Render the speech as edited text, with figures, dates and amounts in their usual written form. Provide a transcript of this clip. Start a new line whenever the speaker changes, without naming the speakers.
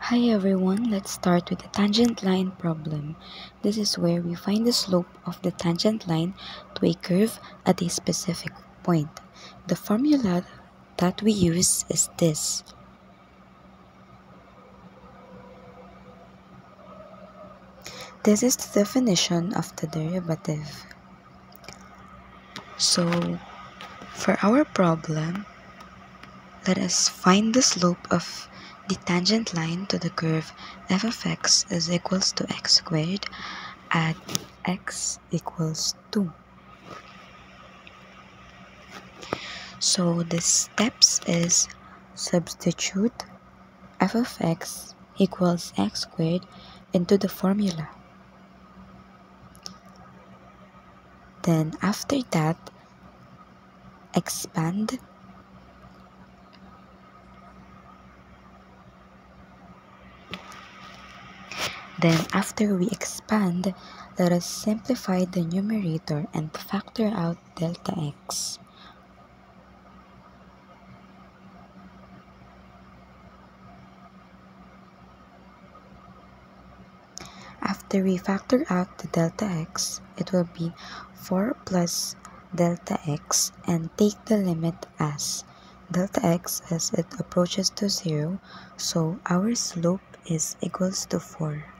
Hi everyone, let's start with the tangent line problem. This is where we find the slope of the tangent line to a curve at a specific point. The formula that we use is this. This is the definition of the derivative. So, for our problem, let us find the slope of the tangent line to the curve f of x is equals to x squared at x equals 2. So the steps is substitute f of x equals x squared into the formula. Then after that, expand. Then after we expand, let us simplify the numerator and factor out delta x. After we factor out the delta x, it will be 4 plus delta x and take the limit as delta x as it approaches to 0, so our slope is equals to 4.